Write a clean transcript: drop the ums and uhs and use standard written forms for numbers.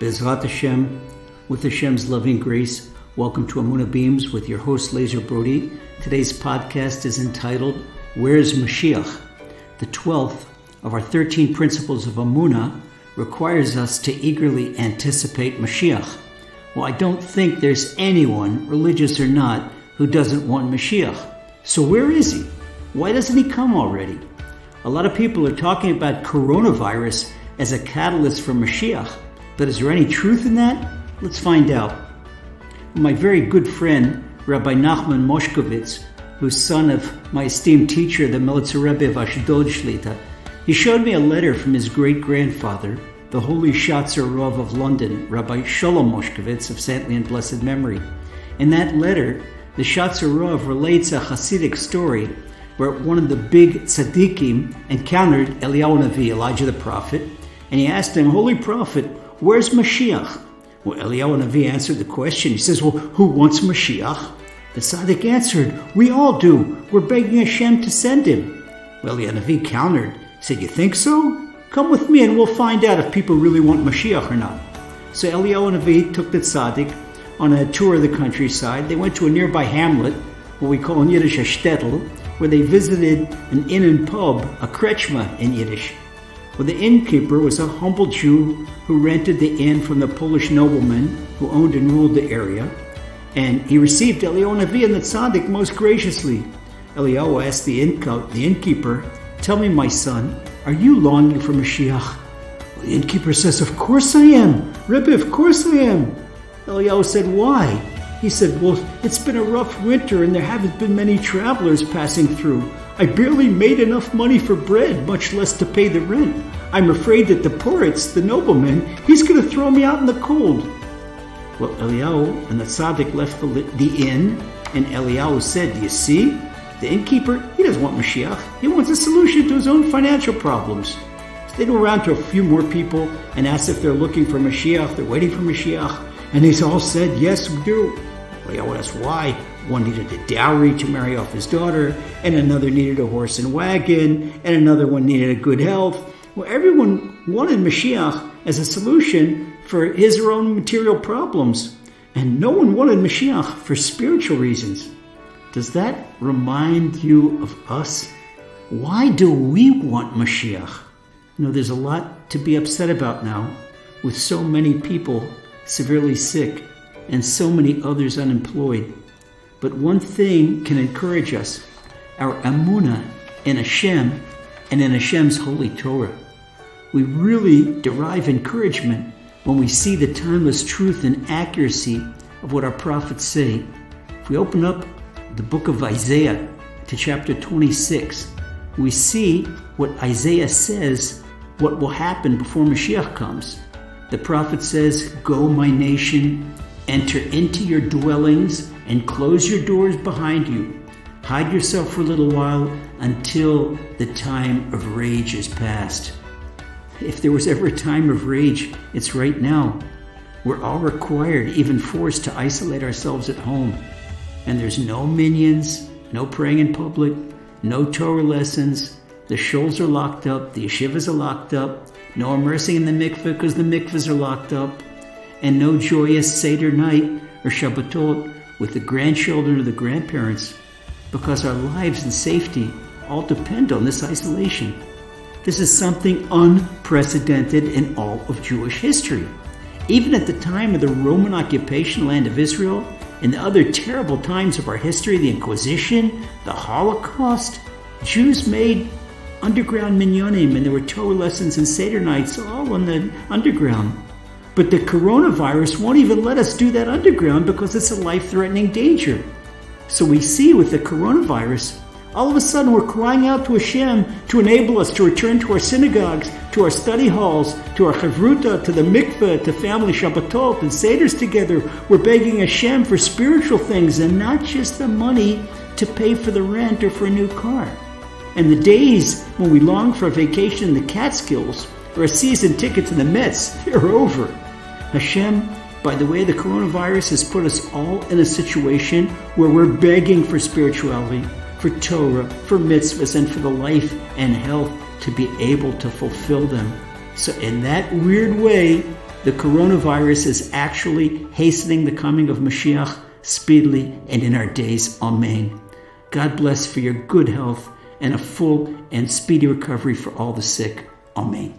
Bezrat Hashem, with Hashem's loving grace, welcome to Emuna Beams with your host, Laser Brody. Today's podcast is entitled, Where's Moshiach? The 12th of our 13 Principles of Emuna requires us to eagerly anticipate Moshiach. Well, I don't think there's anyone, religious or not, who doesn't want Moshiach. So where is he? Why doesn't he come already? A lot of people are talking about coronavirus as a catalyst for Moshiach. But is there any truth in that? Let's find out. My very good friend, Rabbi Nachman Moshkovitz, who's son of my esteemed teacher, the Melitzer Rebbe of Ashdod Shlita, he showed me a letter from his great-grandfather, the Holy Shatzer Rav of London, Rabbi Sholem Moshkovitz of saintly and blessed memory. In that letter, the Shatzer Rav relates a Hasidic story where one of the big tzaddikim encountered Eliyahu Navi, Elijah the prophet, and he asked him, Holy Prophet, where's Mashiach? Well, Eliyahu Navi answered the question. He says, well, who wants Mashiach? The tzaddik answered, we all do. We're begging Hashem to send him. Well, Eliyahu Navi countered. He said, you think so? Come with me and we'll find out if people really want Mashiach or not. So Eliyahu Navi took the tzaddik on a tour of the countryside. They went to a nearby hamlet, what we call in Yiddish a shtetl, where they visited an inn and pub, a krechma in Yiddish. Well, the innkeeper was a humble Jew who rented the inn from the Polish nobleman who owned and ruled the area. And he received Eliyahu Navi and the tzaddik most graciously. Eliyahu asked the innkeeper, tell me, my son, are you longing for Mashiach? Well, the innkeeper says, of course I am. Rebbe, of course I am. Eliyahu said, why? He said, well, it's been a rough winter and there haven't been many travelers passing through. I barely made enough money for bread, much less to pay the rent. I'm afraid that the Poritz, the nobleman, he's going to throw me out in the cold. Well, Eliyahu and the tzaddik left the inn, and Eliyahu said, you see, the innkeeper, he doesn't want Mashiach. He wants a solution to his own financial problems. So they go around to a few more people and asked if they're looking for Mashiach, they're waiting for Mashiach, and they all said, yes, we do. Eliyahu asked why. One needed a dowry to marry off his daughter, and another needed a horse and wagon, and another one needed a good health. Well, everyone wanted Mashiach as a solution for his or own material problems, and no one wanted Mashiach for spiritual reasons. Does that remind you of us? Why do we want Mashiach? You know, there's a lot to be upset about now, with so many people severely sick and so many others unemployed. But one thing can encourage us, our Emuna in Hashem and in Hashem's holy Torah. We really derive encouragement when we see the timeless truth and accuracy of what our prophets say. If we open up the book of Isaiah to chapter 26, we see what Isaiah says, what will happen before Mashiach comes. The prophet says, go, my nation, enter into your dwellings and close your doors behind you. Hide yourself for a little while until the time of rage is past. If there was ever a time of rage, it's right now. We're all required, even forced, to isolate ourselves at home. And there's no minions, no praying in public, no Torah lessons. The shuls are locked up, the yeshivas are locked up, no immersing in the mikveh because the mikvahs are locked up, and no joyous Seder night or Shabbatot with the grandchildren or the grandparents, because our lives and safety all depend on this isolation. This is something unprecedented in all of Jewish history. Even at the time of the Roman occupation land of Israel, and the other terrible times of our history, the Inquisition, the Holocaust, Jews made underground minyanim, and there were Torah lessons and Seder nights all in the underground. But the coronavirus won't even let us do that underground because it's a life-threatening danger. So we see with the coronavirus, all of a sudden we're crying out to Hashem to enable us to return to our synagogues, to our study halls, to our chavruta, to the mikveh, to family Shabbatot and Seders together. We're begging Hashem for spiritual things and not just the money to pay for the rent or for a new car. And the days when we long for a vacation in the Catskills or a season ticket to the Mets, they're over. Hashem, by the way the coronavirus has put us all in a situation where we're begging for spirituality, for Torah, for mitzvahs, and for the life and health to be able to fulfill them. So in that weird way, The coronavirus is actually hastening the coming of Moshiach speedily and in our days. Amen. God bless for your good health and a full and speedy recovery for all the sick. Amen.